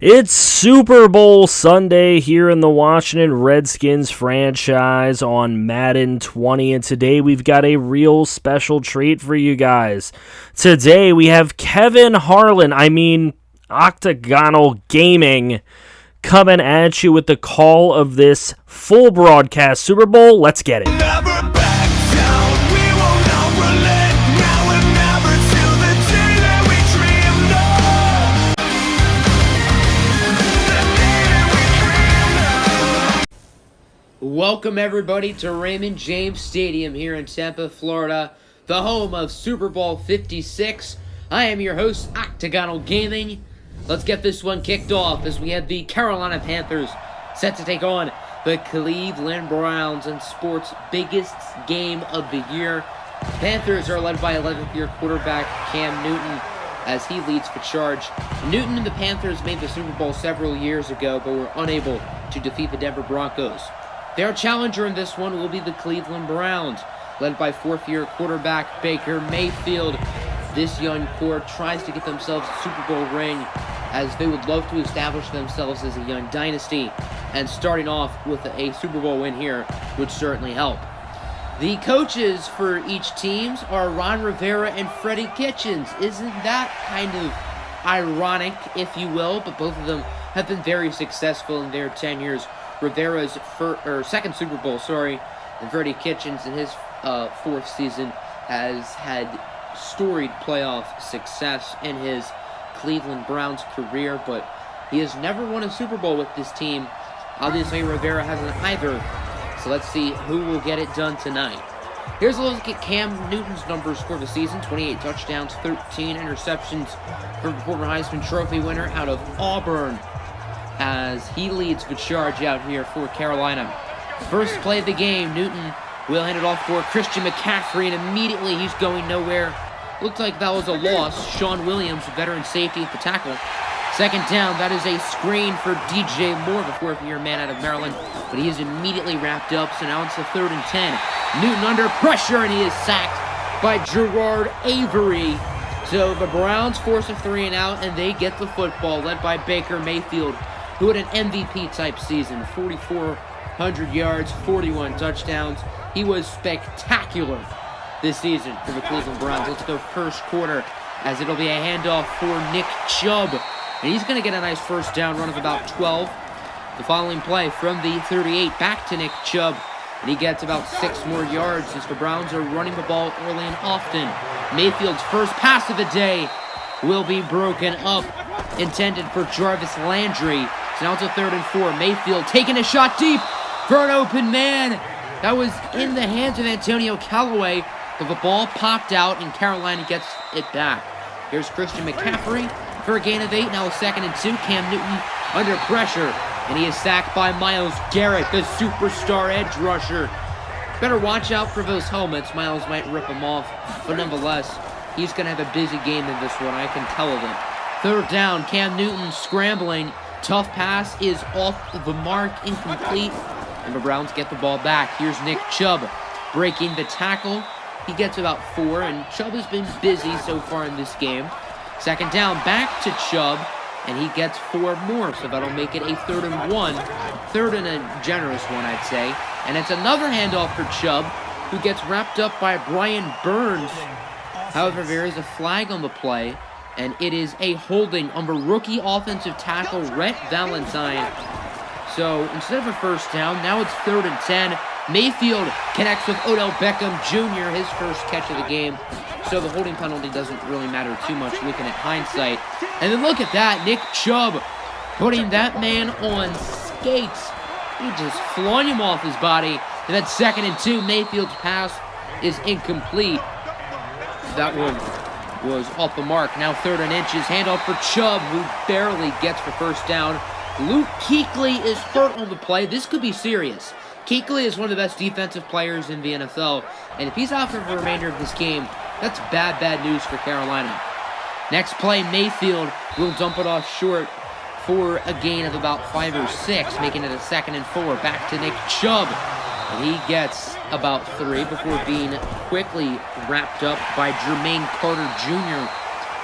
It's Super Bowl Sunday here in the Washington Redskins franchise on Madden 20, and today we've got a real special treat for you guys. Today we have Kevin Harlan, Octogonal Gaming, coming at you with the call of this full broadcast Super Bowl. Let's get it. Welcome everybody to Raymond James Stadium here in Tampa, Florida, the home of Super Bowl 56. I am your host, Octogonal Gaming. Let's get this one kicked off as we have the Carolina Panthers set to take on the Cleveland Browns in sports' biggest game of the year. The Panthers are led by 11th-year quarterback Cam Newton as he leads the charge. Newton and the Panthers made the Super Bowl several years ago, but were unable to defeat the Denver Broncos. Their challenger in this one will be the Cleveland Browns, led by fourth-year quarterback Baker Mayfield. This young core tries to get themselves a Super Bowl ring, as they would love to establish themselves as a young dynasty, and starting off with a Super Bowl win here would certainly help. The coaches for each team are Ron Rivera and Freddie Kitchens. Isn't that kind of ironic, if you will? But both of them have been very successful in their tenures. Rivera's second Super Bowl, and Freddie Kitchens in his fourth season has had storied playoff success in his Cleveland Browns career, but he has never won a Super Bowl with this team. Obviously, Rivera hasn't either, so let's see who will get it done tonight. Here's a look at Cam Newton's numbers for the season: 28 touchdowns, 13 interceptions from former Heisman Trophy winner out of Auburn, as he leads the charge out here for Carolina. First play of the game, Newton will hand it off for Christian McCaffrey, and immediately he's going nowhere. Looked like that was a loss. Sean Williams, veteran safety at the tackle. Second down, that is a screen for DJ Moore, the fourth-year man out of Maryland, but he is immediately wrapped up, so now it's a 3rd and 10. Newton under pressure, and he is sacked by Gerard Avery. So the Browns force a 3 and out, and they get the football, led by Baker Mayfield, who had an MVP-type season, 4,400 yards, 41 touchdowns. He was spectacular this season for the Cleveland Browns. Let's go first quarter, as it'll be a handoff for Nick Chubb. And he's going to get a nice first down run of about 12. The following play from the 38 back to Nick Chubb, and he gets about 6 more yards as the Browns are running the ball early and often. Mayfield's first pass of the day will be broken up, intended for Jarvis Landry. So now it's a 3rd and 4. Mayfield taking a shot deep for an open man. That was in the hands of Antonio Callaway, but the ball popped out and Carolina gets it back. Here's Christian McCaffrey for a gain of 8. Now a 2nd and 2. Cam Newton under pressure, and he is sacked by Myles Garrett, the superstar edge rusher. Better watch out for those helmets. Myles might rip them off, but nonetheless, he's going to have a busy game in this one, I can tell of it. 3rd down, Cam Newton scrambling. Tough pass is off the mark, incomplete, and the Browns get the ball back. Here's Nick Chubb breaking the tackle. He gets about 4, and Chubb has been busy so far in this game. 2nd down, back to Chubb, and he gets 4 more, so that'll make it a 3rd and 1. 3rd and a generous one, I'd say. And it's another handoff for Chubb, who gets wrapped up by Brian Burns. However, there is a flag on the play, and it is a holding on the rookie offensive tackle, Rhett Valentine. So instead of a first down, now it's 3rd and 10. Mayfield connects with Odell Beckham Jr., his first catch of the game. So the holding penalty doesn't really matter too much looking at hindsight. And then look at that, Nick Chubb putting that man on skates. He just flung him off his body. And then 2nd and 2, Mayfield's pass is incomplete. That one was off the mark. Now 3rd and inches. Handoff for Chubb, who barely gets the first down. Luke Kuechly is hurt on the play. This could be serious. Kuechly is one of the best defensive players in the NFL, and if he's out for the remainder of this game, that's bad news for Carolina. Next play, Mayfield will dump it off short for a gain of about 5 or 6, making it a 2nd and 4. Back to Nick Chubb, and he gets about 3 before being quickly wrapped up by Jermaine Carter Jr.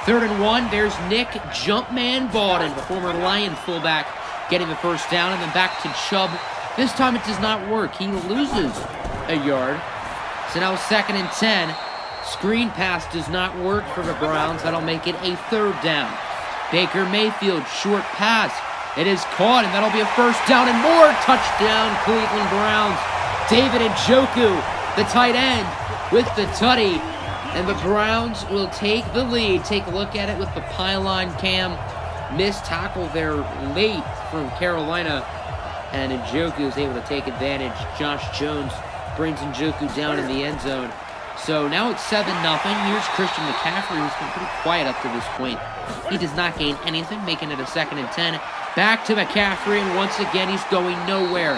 3rd and 1. There's Nick Jumpman Bawden, the former Lion fullback, getting the first down, and then back to Chubb. This time it does not work. He loses a yard. So now 2nd and 10. Screen pass does not work for the Browns. That'll make it a 3rd down. Baker Mayfield, short pass. It is caught, and that'll be a 1st down and more. Touchdown, Cleveland Browns. David Njoku, the tight end, with the tutty. And the Browns will take the lead. Take a look at it with the pylon cam. Missed tackle there late from Carolina. And Njoku is able to take advantage. Josh Jones brings Njoku down in the end zone. So now it's 7-0. Here's Christian McCaffrey, who's been pretty quiet up to this point. He does not gain anything, making it a 2nd and 10. Back to McCaffrey, and once again, he's going nowhere.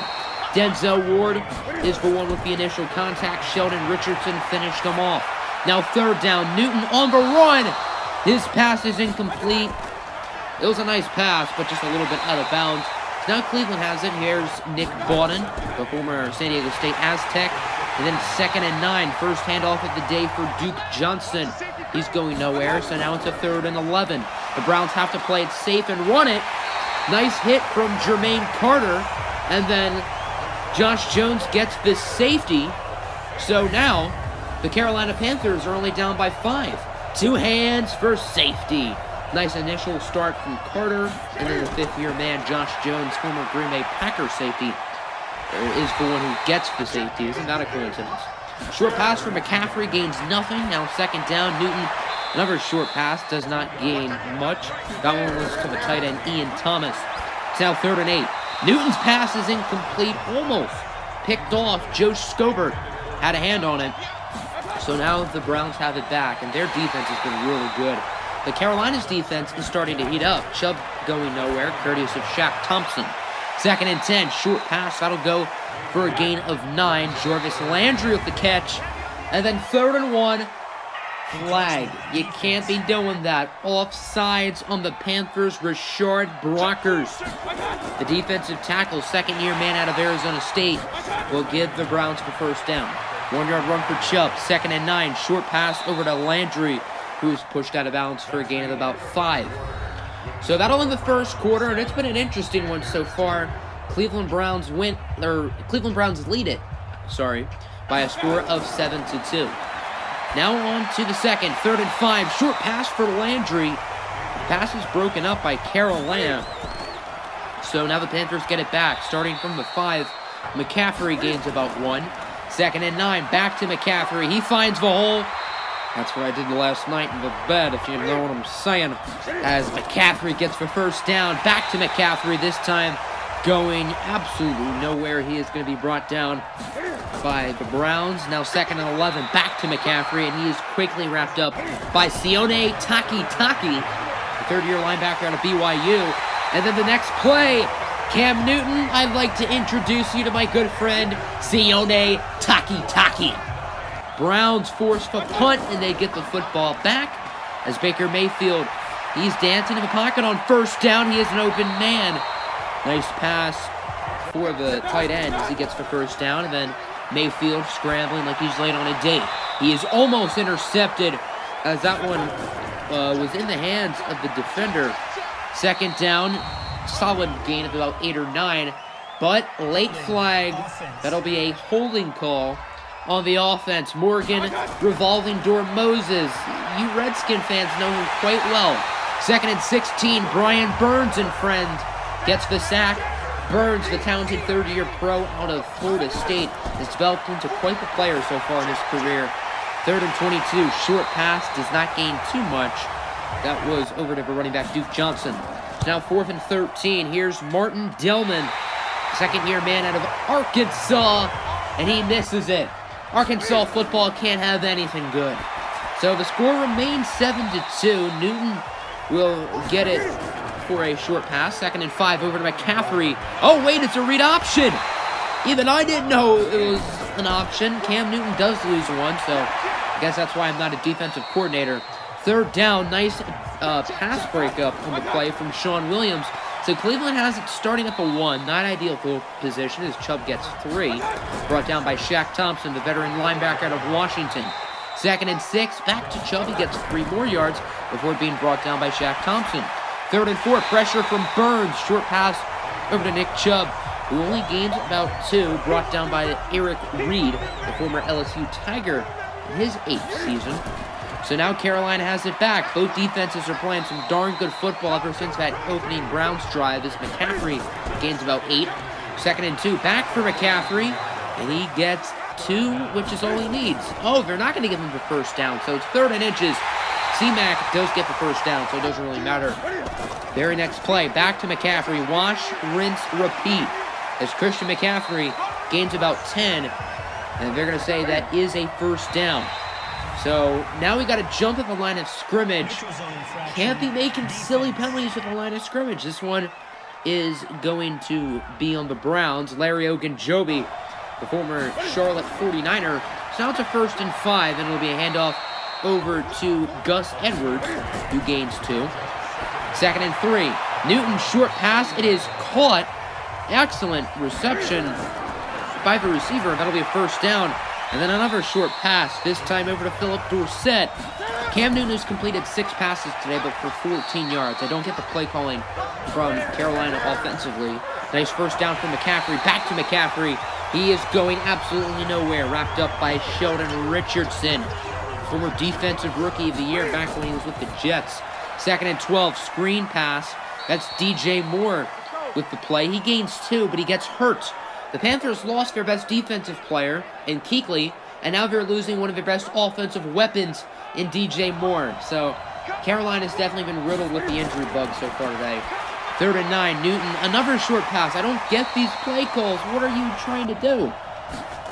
Denzel Ward is the one with the initial contact. Sheldon Richardson finished him off. Now 3rd down, Newton on the run. His pass is incomplete. It was a nice pass, but just a little bit out of bounds. Now Cleveland has it. Here's Nick Bawden, the former San Diego State Aztec. And then 2nd and 9, first handoff of the day for Duke Johnson. He's going nowhere, so now it's a 3rd and 11. The Browns have to play it safe and run it. Nice hit from Jermaine Carter. And then Josh Jones gets the safety. So now the Carolina Panthers are only down by 5. 2 hands for safety. Nice initial start from Carter. And then the 5th-year man, Josh Jones, former Green Bay Packers safety, is the one who gets the safety. Isn't that a coincidence? Short pass from McCaffrey gains nothing. Now 2nd down, Newton. Another short pass does not gain much. That one was to the tight end, Ian Thomas. It's now 3rd and 8. Newton's pass is incomplete, almost picked off. Joe Scobert had a hand on it. So now the Browns have it back, and their defense has been really good. The Carolina's defense is starting to heat up. Chubb going nowhere, courteous of Shaq Thompson. 2nd and 10, short pass. That'll go for a gain of 9. Jarvis Landry with the catch. And then 3rd and 1, flag. You can't be doing that. Offsides on the Panthers, Rashard Brockers. The defensive tackle, 2nd-year man out of Arizona State, will give the Browns the first down. 1-yard run for Chubb. 2nd and 9, short pass over to Landry, who's pushed out of bounds for a gain of about 5. So that'll end the first quarter, and it's been an interesting one so far. Cleveland Browns lead it, by a score of 7-2. Now on to the second, 3rd and 5, short pass for Landry. The pass is broken up by Carolina. So now the Panthers get it back, starting from the 5. McCaffrey gains about 1. 2nd and 9, back to McCaffrey. He finds the hole. That's what I did last night in the bed, if you know what I'm saying. As McCaffrey gets the first down, back to McCaffrey, this time going absolutely nowhere. He is going to be brought down by the Browns. Now 2nd and 11, back to McCaffrey, and he is quickly wrapped up by Sione Takitaki, the 3rd-year linebacker out of BYU. And then the next play, Cam Newton, I'd like to introduce you to my good friend, Sione Takitaki. Browns force the punt, and they get the football back as Baker Mayfield, he's dancing in the pocket on 1st down. He is an open man. Nice pass for the tight end as he gets the 1st down, and then Mayfield scrambling like he's late on a date. He is almost intercepted as that one was in the hands of the defender. 2nd down, solid gain of about 8 or 9, but late flag. That'll be a holding call on the offense. Morgan, revolving door Moses. You Redskin fans know him quite well. 2nd and 16, Brian Burns and friend gets the sack. Burns, the talented 3rd-year pro out of Florida State, has developed into quite the player so far in his career. 3rd and 22, short pass, does not gain too much. That was over to the running back Duke Johnson. Now 4th and 13, here's Martin Dillman, 2nd-year man out of Arkansas, and he misses it. Arkansas football can't have anything good. So the score remains 7-2. Newton will get it for a short pass. 2nd and 5 over to McCaffrey. Oh, wait, it's a read option. Even I didn't know it was an option. Cam Newton does lose one, so I guess that's why I'm not a defensive coordinator. 3rd down, nice pass breakup on the play from Sean Williams. So Cleveland has it starting up a 1. Not ideal field position as Chubb gets 3. Brought down by Shaq Thompson, the veteran linebacker out of Washington. 2nd and 6, back to Chubb. He gets 3 more yards before being brought down by Shaq Thompson. 3rd and 4, pressure from Burns. Short pass over to Nick Chubb, who only gained about 2, brought down by Eric Reed, the former LSU Tiger, in his 8th season. So now Carolina has it back. Both defenses are playing some darn good football ever since that opening Browns drive as McCaffrey gains about 8. 2nd and 2, back for McCaffrey, and he gets 2, which is all he needs. Oh, they're not going to give him the first down, so it's 3rd and inches. C-Mac does get the first down, so it doesn't really matter. Very next play, back to McCaffrey. Wash, rinse, repeat. As Christian McCaffrey gains about 10, and they're going to say that is a first down. So now we got to jump at the line of scrimmage. Can't be making silly penalties at the line of scrimmage. This one is going to be on the Browns. Larry Ogunjobi, the former Charlotte 49er. So now it's a 1st and 5, and it'll be a handoff over to Gus Edwards, who gains 2. 2nd and 3. Newton, short pass. It is caught. Excellent reception by the receiver. That'll be a first down. And then another short pass, this time over to Philip Dorsett. Cam Newton has completed 6 passes today, but for 14 yards. I don't get the play calling from Carolina offensively. Nice first down from McCaffrey. Back to McCaffrey. He is going absolutely nowhere. Wrapped up by Sheldon Richardson, former defensive rookie of the year back when he was with the Jets. 2nd and 12, screen pass. That's DJ Moore with the play. He gains 2, but he gets hurt. The Panthers lost their best defensive player in Kuechly, and now they're losing one of their best offensive weapons in DJ Moore. So Carolina's definitely been riddled with the injury bug so far today. 3rd and 9, Newton, another short pass. I don't get these play calls. What are you trying to do?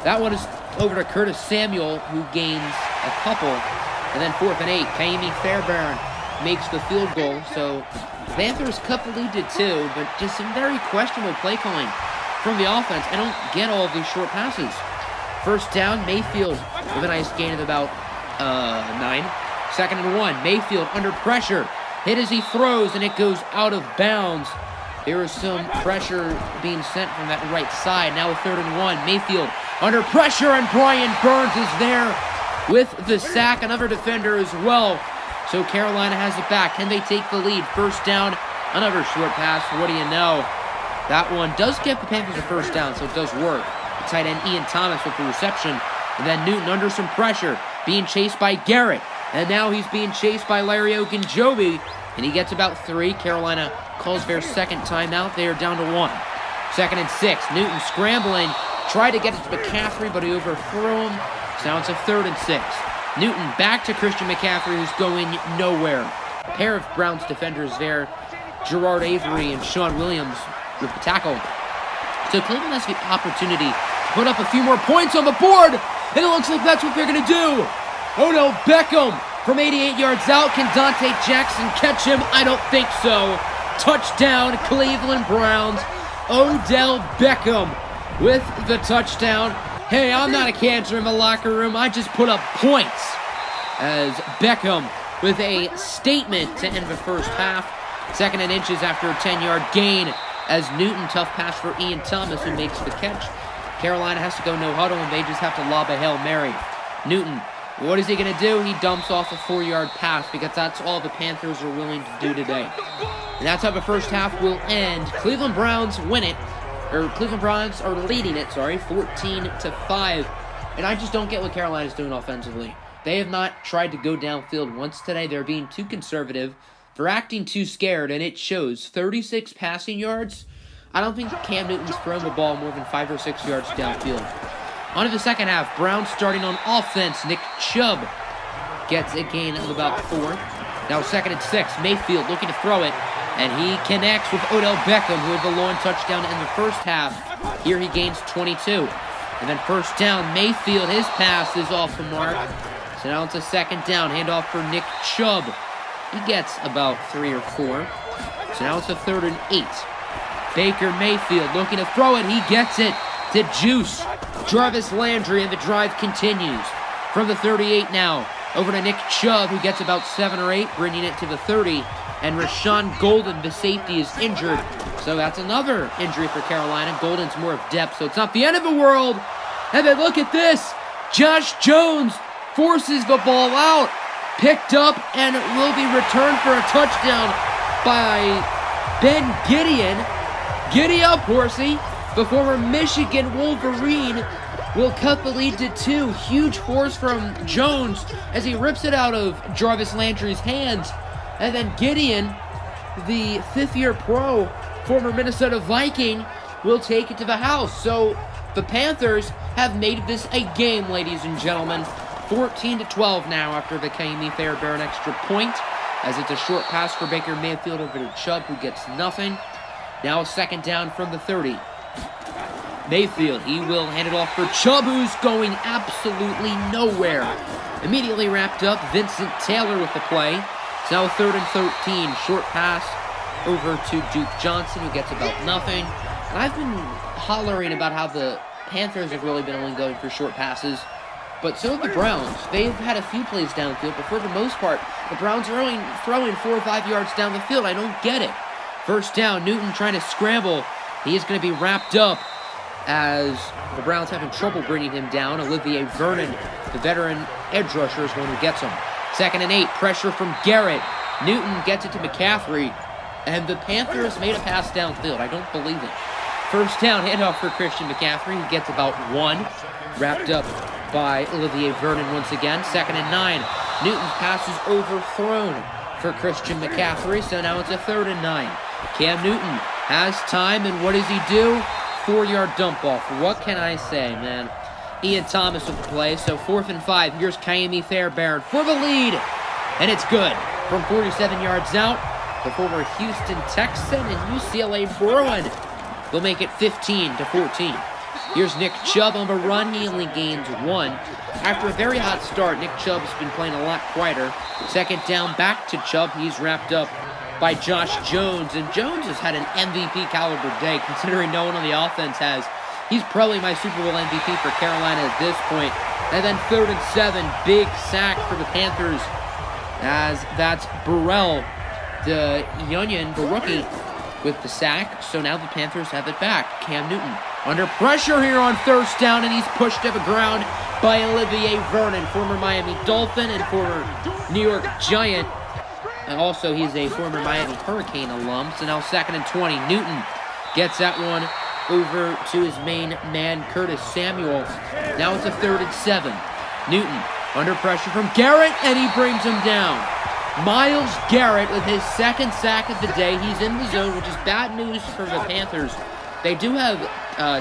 That one is over to Curtis Samuel, who gains a couple. And then 4th and 8, Kaimi Fairbairn makes the field goal. So Panthers cut the lead to 2, but just some very questionable play calling from the offense. I don't get all of these short passes. First down, Mayfield with a nice gain of about 9. 2nd and 1, Mayfield under pressure. Hit as he throws, and it goes out of bounds. There is some pressure being sent from that right side. Now a 3rd and 1, Mayfield under pressure, and Brian Burns is there with the sack. Another defender as well. So Carolina has it back. Can they take the lead? First down, another short pass. What do you know? That one does get the Panthers a first down, so it does work. The tight end Ian Thomas with the reception. And then Newton under some pressure, being chased by Garrett. And now he's being chased by Larry Ogunjobi, and he gets about 3. Carolina calls their 2nd timeout. They are down to 1. 2nd and 6. Newton scrambling. Tried to get it to McCaffrey, but he overthrew him. So now it's a 3rd and 6. Newton back to Christian McCaffrey, who's going nowhere. A pair of Browns defenders there, Gerard Avery and Sean Williams with the tackle. So Cleveland has the opportunity to put up a few more points on the board, and it looks like that's what they're going to do. Odell Beckham from 88 yards out. Can Dante Jackson catch him? I don't think so. Touchdown, Cleveland Browns. Odell Beckham with the touchdown. Hey, I'm not a cancer in the locker room. I just put up points. As Beckham with a statement to end the first half. 2nd and inches after a 10-yard gain. As Newton, tough pass for Ian Thomas, who makes the catch. Carolina has to go no huddle, and they just have to lob a Hail Mary. Newton, what is he going to do? He dumps off a 4-yard pass, because that's all the Panthers are willing to do today. And that's how the first half will end. Cleveland Browns win it. Or Cleveland Browns are leading it, 14-5. And I just don't get what Carolina's doing offensively. They have not tried to go downfield once today. They're being too conservative. They're acting too scared, and it shows. 36 passing yards. I don't think Cam Newton's thrown the ball more than 5 or 6 yards downfield. On to the second half. Browns starting on offense. Nick Chubb gets a gain of about 4. Now 2nd and 6. Mayfield looking to throw it. And he connects with Odell Beckham, who had the long touchdown in the first half. Here he gains 22. And then first down, Mayfield, his pass is off the mark. So now it's a 2nd down. Handoff for Nick Chubb. He gets about 3 or 4. So now it's a 3rd and 8. Baker Mayfield looking to throw it. He gets it to Juice. Jarvis Landry, and the drive continues. From the 38 now, over to Nick Chubb, who gets about 7 or 8, bringing it to the 30. And Rashawn Golden, the safety, is injured. So that's another injury for Carolina. Golden's more of depth, so it's not the end of the world. And then look at this. Josh Jones forces the ball out, picked up, and it will be returned for a touchdown by Ben Gideon. Giddy up, horsey. The former Michigan Wolverine will cut the lead to 2. Huge force from Jones as he rips it out of Jarvis Landry's hands. And then Gideon, the fifth-year pro, former Minnesota Viking, will take it to the house. So the Panthers have made this a game, ladies and gentlemen. 14-12 now after the Kaimi Fairbairn extra point, as it's a short pass for Baker Mayfield over to Chubb, who gets nothing. Now a second down from the 30. Mayfield, he will hand it off for Chubb, who's going absolutely nowhere. Immediately wrapped up, Vincent Taylor with the play. It's now 3rd and 13. Short pass over to Duke Johnson, who gets about nothing. And I've been hollering about how the Panthers have really been only going for short passes. But so have the Browns. They've had a few plays downfield, but for the most part, the Browns are only throwing 4 or 5 yards down the field. I don't get it. First down, Newton trying to scramble. He is going to be wrapped up as the Browns having trouble bringing him down. Olivier Vernon, the veteran edge rusher, is one who gets him. 2nd and 8, pressure from Garrett. Newton gets it to McCaffrey, and the Panthers made a pass downfield. I don't believe it. First down, handoff for Christian McCaffrey. He gets about 1, wrapped up by Olivier Vernon once again. 2nd and 9, Newton's pass is overthrown for Christian McCaffrey, so now it's a 3rd and 9. Cam Newton has time, and what does he do? 4-yard dump off. What can I say, man? Ian Thomas with the play, so 4th and 5. Here's Kaimi Fairbairn for the lead, and it's good. From 47 yards out, the former Houston Texan and UCLA Bruin will make it 15-14. Here's Nick Chubb on the run. He only gains 1. After a very hot start, Nick Chubb's been playing a lot quieter. 2nd down, back to Chubb. He's wrapped up by Josh Jones, and Jones has had an MVP caliber day, considering no one on the offense has. He's probably my Super Bowl MVP for Carolina at this point. And then 3rd and 7, big sack for the Panthers, as that's Burrell, the Union, the rookie, with the sack. So now the Panthers have it back. Cam Newton under pressure here on 1st down, and he's pushed to the ground by Olivier Vernon, former Miami Dolphin and former New York Giant. And also, he's a former Miami Hurricane alum. So now 2nd and 20. Newton gets that one over to his main man, Curtis Samuel. Now it's a 3rd and 7. Newton under pressure from Garrett, and he brings him down. Myles Garrett with his 2nd sack of the day. He's in the zone, which is bad news for the Panthers. They do have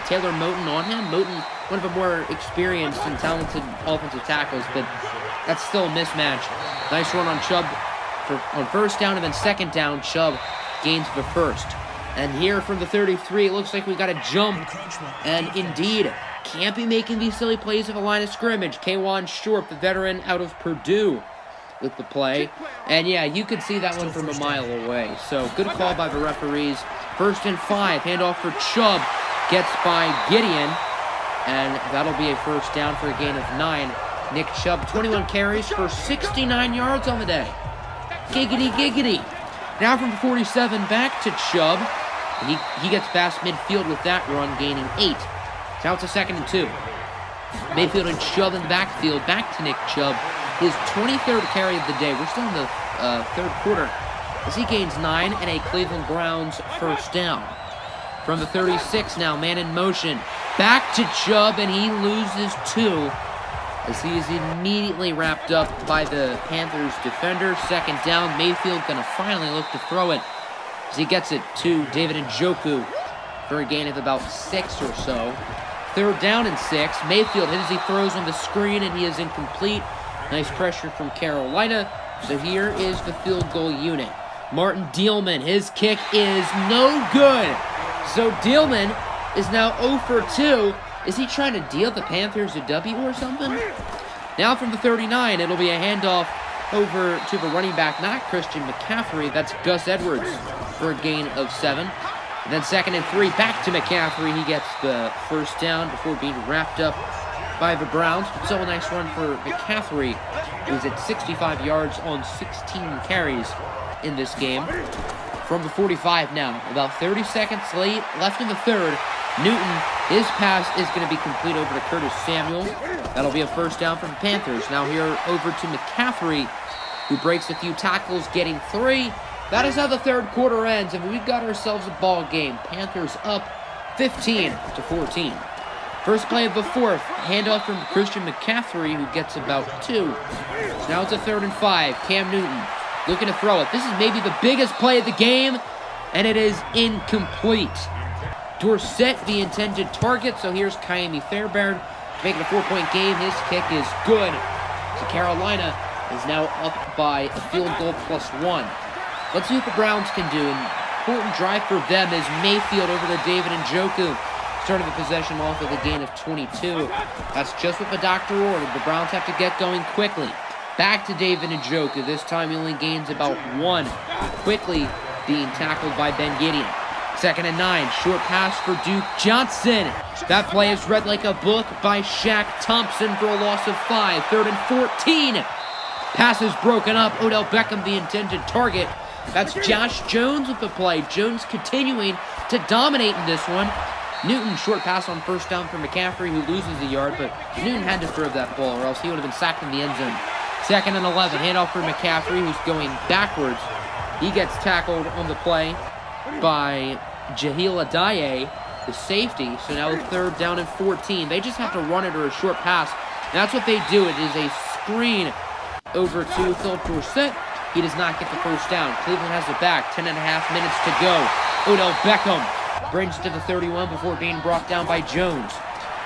Taylor Moton on him. Moton, one of the more experienced and talented offensive tackles, but that's still a mismatch. Nice run on Chubb on 1st down, and then 2nd down, Chubb gains the 1st. And here from the 33, it looks like we got a jump. And indeed, can't be making these silly plays at the line of scrimmage. K'Wan Short, the veteran out of Purdue, with the play. And yeah, you could see that one from a mile away. So good call by the referees. 1st and 5, handoff for Chubb, gets by Gideon. And that'll be a 1st down for a gain of 9. Nick Chubb, 21 carries for 69 yards on the day. Giggity, giggity. Now from 47, back to Chubb. And he gets past midfield with that run, gaining 8. Now it's a 2nd and 2. Mayfield and Chubb in the backfield. Back to Nick Chubb. His 23rd carry of the day. We're still in the 3rd quarter, as he gains 9 and a Cleveland Browns 1st down. From the 36 now, man in motion. Back to Chubb, and he loses 2. As he is immediately wrapped up by the Panthers defender. 2nd down, Mayfield going to finally look to throw it, as he gets it to David Njoku for a gain of about 6 or so. 3rd down and 6. Mayfield hits as he throws on the screen, and he is incomplete. Nice pressure from Carolina. So here is the field goal unit. Martin Dealman, his kick is no good. So Dealman is now 0 for 2. Is he trying to deal the Panthers a W or something? Now from the 39, it'll be a handoff over to the running back, not Christian McCaffrey. That's Gus Edwards for a gain of 7. And then 2nd and 3, back to McCaffrey. He gets the 1st down before being wrapped up by the Browns. So a nice run for McCaffrey, who's at 65 yards on 16 carries in this game. From the 45 now, about 30 seconds left in the 3rd. Newton, his pass is going to be complete over to Curtis Samuel. That'll be a first down for the Panthers. Now here over to McCaffrey, who breaks a few tackles, getting 3. That is how the third quarter ends, and we've got ourselves a ball game. Panthers up 15-14. First play of the fourth, handoff from Christian McCaffrey, who gets about 2. So now it's a 3rd and 5. Cam Newton looking to throw it. This is maybe the biggest play of the game, and it is incomplete. Dorsett, the intended target, so here's Kaimi Fairbairn making a 4-point game. His kick is good. So Carolina is now up by a field goal +1. Let's see what the Browns can do. An important drive for them is Mayfield over to David Njoku, starting the possession off with a gain of 22. That's just what the doctor ordered. The Browns have to get going quickly. Back to David Njoku. This time he only gains about 1. Quickly being tackled by Ben Gideon. 2nd and 9. Short pass for Duke Johnson. That play is read like a book by Shaq Thompson for a loss of 5. 3rd and 14. Pass is broken up. Odell Beckham, the intended target. That's Josh Jones with the play. Jones continuing to dominate in this one. Newton, short pass on first down for McCaffrey, who loses a yard, but Newton had to throw that ball, or else he would have been sacked in the end zone. 2nd and 11, handoff for McCaffrey, who's going backwards. He gets tackled on the play by Jahil Adaye, the safety. So now 3rd down and 14. They just have to run it or a short pass. And that's what they do. It is a screen over to Phil Dorsett. He does not get the first down. Cleveland has it back. 10.5 minutes to go. Odell Beckham brings it to the 31 before being brought down by Jones.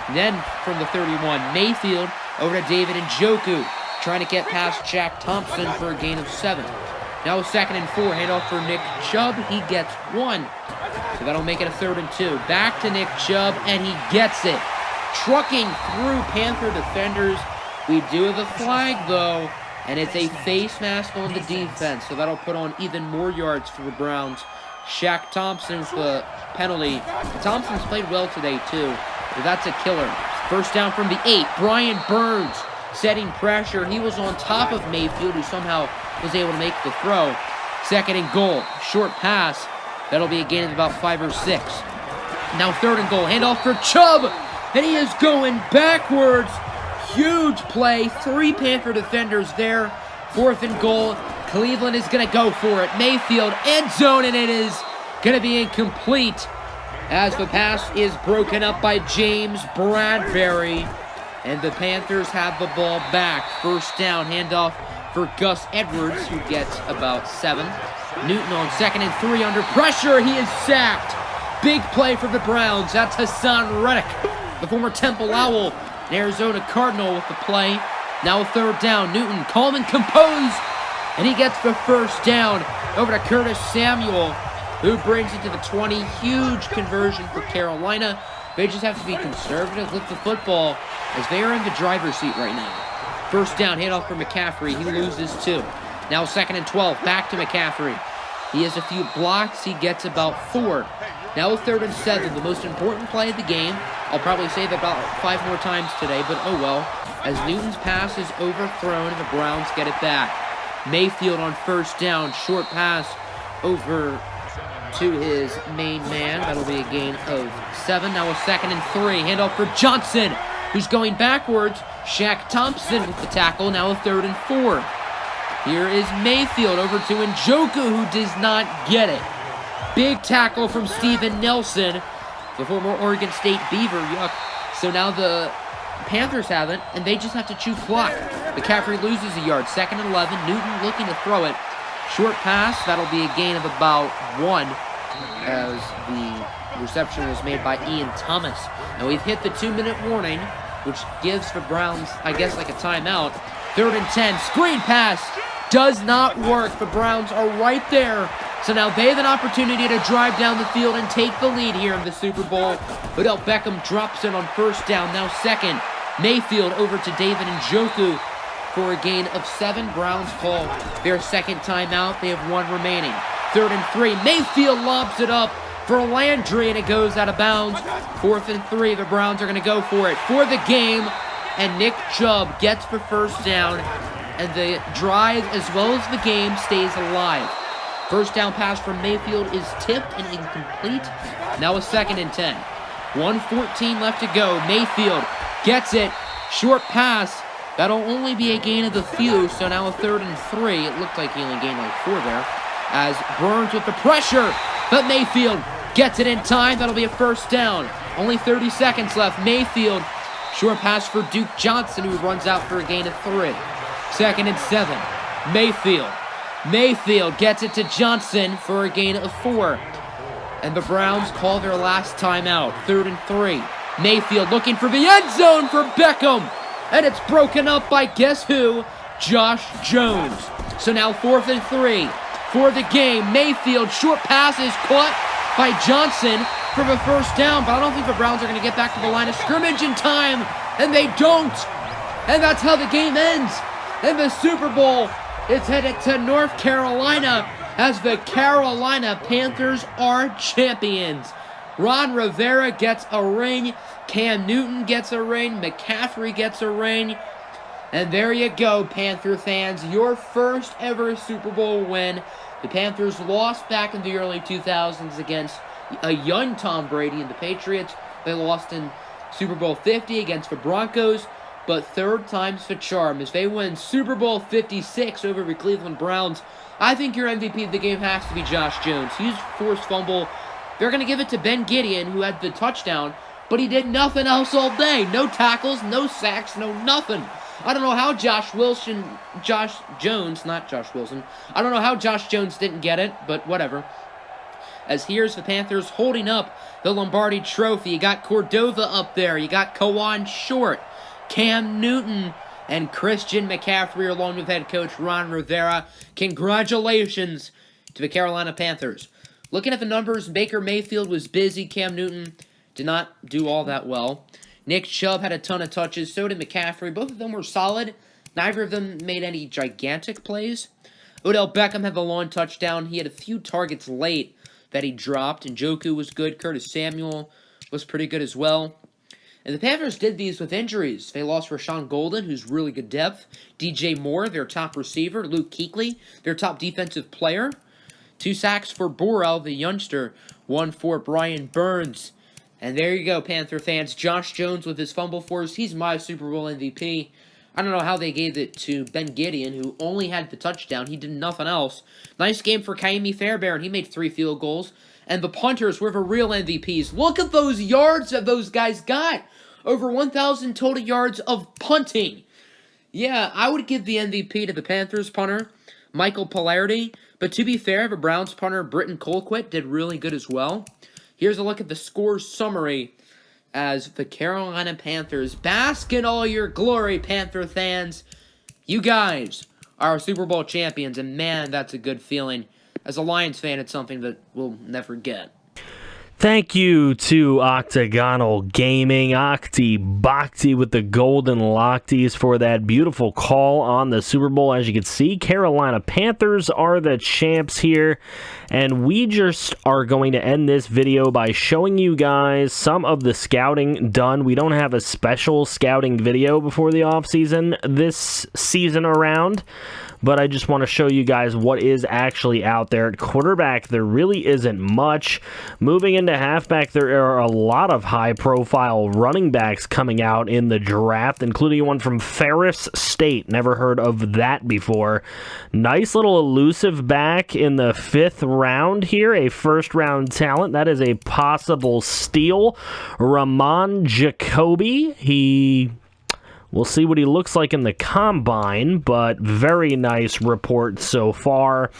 And then from the 31, Mayfield over to David Njoku, trying to get past Shaq Thompson for a gain of 7. Now 2nd and 4, handoff for Nick Chubb. He gets 1. So that'll make it a 3rd and 2. Back to Nick Chubb, and he gets it. Trucking through Panther defenders. We do have a flag, though, and it's a face mask on the defense. So that'll put on even more yards for the Browns. Shaq Thompson with the penalty. Thompson's played well today, too. But that's a killer. First down from the 8. Brian Burns setting pressure. He was on top of Mayfield, who somehow was able to make the throw. 2nd and goal. Short pass. That'll be a gain of about 5 or 6. Now 3rd and goal. Handoff for Chubb. And he is going backwards. Huge play. 3 Panther defenders there. 4th and goal. Cleveland is going to go for it. Mayfield, end zone, and it is going to be incomplete as the pass is broken up by James Bradbury. And the Panthers have the ball back. First down, handoff for Gus Edwards, who gets about 7. Newton on 2nd and 3 under pressure. He is sacked. Big play for the Browns. That's Hassan Reddick, the former Temple Owl, an Arizona Cardinal with the play. Now 3rd down. Newton calm and composed, and he gets the first down over to Curtis Samuel, who brings it to the 20. Huge conversion for Carolina. They just have to be conservative with the football as they are in the driver's seat right now. First down, handoff for McCaffrey. He loses 2. Now 2nd and 12. Back to McCaffrey. He has a few blocks. He gets about 4. Now 3rd and 7. The most important play of the game. I'll probably say that about 5 more times today, but oh well. As Newton's pass is overthrown and the Browns get it back. Mayfield on first down. Short pass over to his main man. That'll be a gain of 7. Now 2nd and 3. Handoff for Johnson, who's going backwards. Shaq Thompson with the tackle. Now 3rd and 4. Here is Mayfield over to Njoku, who does not get it. Big tackle from Steven Nelson, the former Oregon State Beaver. Yuck. So now the Panthers have it, and they just have to chew clock. McCaffrey loses a yard. 2nd and 11. Newton looking to throw it. Short pass. That'll be a gain of about 1, as the reception was made by Ian Thomas. Now we've hit the 2-minute warning, which gives the Browns, I guess, like a timeout. 3rd and 10. Screen pass does not work. The Browns are right there. So now they have an opportunity to drive down the field and take the lead here in the Super Bowl. Odell Beckham drops it on first down. Now 2nd. Mayfield over to David Njoku for a gain of 7. Browns call their 2nd timeout. They have 1 remaining. 3rd and 3. Mayfield lobs it up for Landry, and it goes out of bounds. 4th and 3. The Browns are going to go for it for the game. And Nick Chubb gets the first down, and the drive as well as the game stays alive. First down pass from Mayfield is tipped and incomplete. Now a 2nd and 10. 1:14 left to go. Mayfield gets it, Short pass. That'll only be a gain of a few, so now a 3rd and 3. It looked like he only gained like 4 there. As Burns with the pressure, but Mayfield gets it in time. That'll be a 1st down. Only 30 seconds left. Mayfield, short pass for Duke Johnson, who runs out for a gain of 3. 2nd and 7. Mayfield gets it to Johnson for a gain of 4. And the Browns call their last timeout. 3rd and 3. Mayfield looking for the end zone for Beckham. And it's broken up by guess who? Josh Jones. So now 4th and 3 for the game. Mayfield, short pass is caught by Johnson for the 1st down. But I don't think the Browns are going to get back to the line of scrimmage in time. And they don't. And that's how the game ends. And the Super Bowl is headed to North Carolina as the Carolina Panthers are champions. Ron Rivera gets a ring. Cam Newton gets a ring. McCaffrey gets a ring. And there you go, Panther fans. Your first ever Super Bowl win. The Panthers lost back in the early 2000s against a young Tom Brady and the Patriots. They lost in Super Bowl 50 against the Broncos. But 3rd time's the charm as they win Super Bowl 56 over the Cleveland Browns. I think your MVP of the game has to be Josh Jones. He used forced fumble. They're going to give it to Ben Gideon, who had the touchdown, but he did nothing else all day. No tackles, no sacks, no nothing. I don't know how Josh Jones didn't get it, but whatever. As here's the Panthers holding up the Lombardi Trophy. You got Cordova up there. You got Kawan Short, Cam Newton, and Christian McCaffrey along with head coach Ron Rivera. Congratulations to the Carolina Panthers. Looking at the numbers, Baker Mayfield was busy. Cam Newton did not do all that well. Nick Chubb had a ton of touches. So did McCaffrey. Both of them were solid. Neither of them made any gigantic plays. Odell Beckham had the long touchdown. He had a few targets late that he dropped. Njoku was good. Curtis Samuel was pretty good as well. And the Panthers did these with injuries. They lost Rashawn Golden, who's really good depth. DJ Moore, their top receiver. Luke Kuechly, their top defensive player. 2 sacks for Burrell, the youngster. 1 for Brian Burns. And there you go, Panther fans. Josh Jones with his fumble force. He's my Super Bowl MVP. I don't know how they gave it to Ben Gideon, who only had the touchdown. He did nothing else. Nice game for Kaimi Fairbairn. He made 3 field goals. And the punters were the real MVPs. Look at those yards that those guys got. Over 1,000 total yards of punting. Yeah, I would give the MVP to the Panthers punter, Michael Palardy. But to be fair, the Browns punter, Britton Colquitt, did really good as well. Here's a look at the score summary as the Carolina Panthers bask in all your glory, Panther fans. You guys are Super Bowl champions, and man, that's a good feeling. As a Lions fan, it's something that we'll never get. Thank you to Octogonal Gaming, Octy Bhakti with the Golden Lockties for that beautiful call on the Super Bowl. As you can see, Carolina Panthers are the champs here, and we just are going to end this video by showing you guys some of the scouting done. We don't have a special scouting video before the offseason this season around, but I just want to show you guys what is actually out there. At quarterback, there really isn't much. Moving into halfback, there are a lot of high-profile running backs coming out in the draft, including one from Ferris State. Never heard of that before. Nice little elusive back in the 5th round here, a first-round talent. That is a possible steal. Ramon Jacoby, we'll see what he looks like in the combine, but very nice report so far.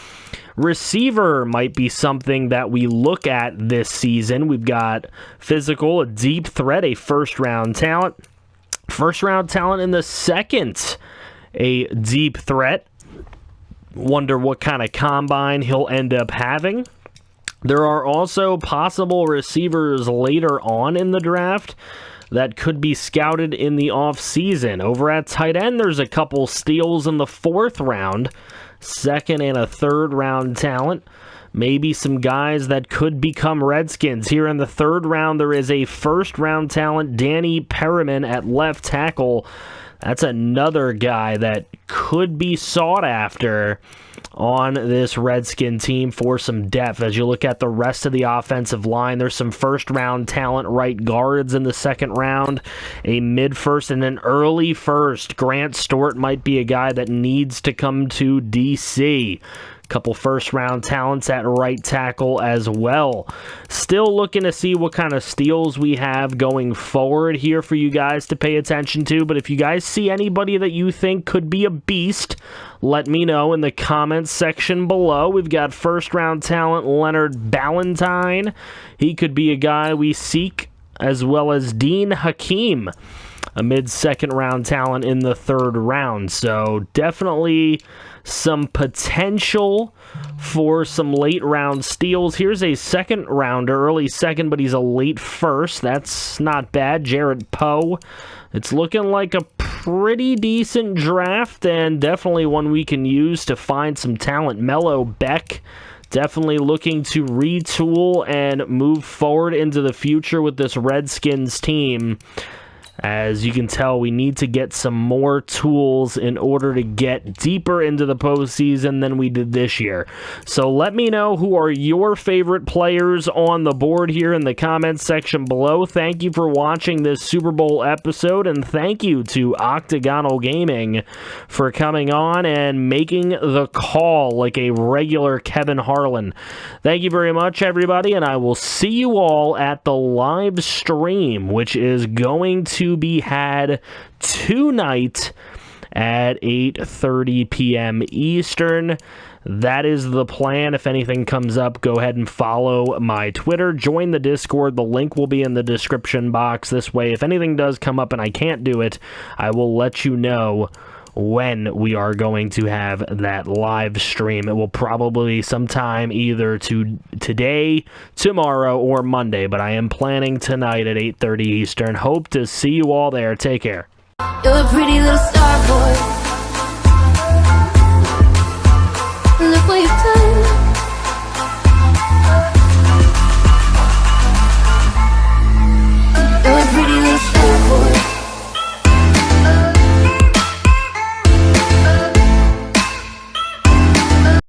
Receiver might be something that we look at this season. We've got physical, a deep threat, a first-round talent. First-round talent in the 2nd, a deep threat. Wonder what kind of combine he'll end up having. There are also possible receivers later on in the draft that could be scouted in the offseason. Over at tight end, there's a couple steals in the 4th round, 2nd and a 3rd round talent. Maybe some guys that could become Redskins. Here in the 3rd round, there is a 1st round talent, Danny Perriman at left tackle. That's another guy that could be sought after on this Redskin team for some depth. As you look at the rest of the offensive line, there's some first-round talent right guards in the second round, a mid-first, and an early first. Grant Stewart might be a guy that needs to come to D.C., couple first-round talents at right tackle as well. Still looking to see what kind of steals we have going forward here for you guys to pay attention to, but if you guys see anybody that you think could be a beast, let me know in the comments section below. We've got first-round talent Leonard Ballantyne. He could be a guy we seek, as well as Dean Hakeem, a mid-second round talent in the third round. So definitely some potential for some late round steals. Here's a second rounder, early second, but he's a late first. That's not bad. Jarrett Poe. It's looking like a pretty decent draft, and definitely one we can use to find some talent. Mello Beck, definitely looking to retool and move forward into the future with this Redskins team. As you can tell, we need to get some more tools in order to get deeper into the postseason than we did this year. So let me know who are your favorite players on the board here in the comments section below. Thank you for watching this Super Bowl episode, and thank you to Octogonal Gaming for coming on and making the call like a regular Kevin Harlan. Thank you very much, everybody, and I will see you all at the live stream, which is going to be had tonight at 8:30 p.m. Eastern. That is the plan. If anything comes up, go ahead and follow my Twitter. Join the Discord. The link will be in the description box. This way, if anything does come up and I can't do it, I will let you know when we are going to have that live stream. It will probably be sometime either today, tomorrow, or Monday, but I am planning tonight at 8:30 Eastern. Hope to see you all there. Take care. You're a pretty little star boy.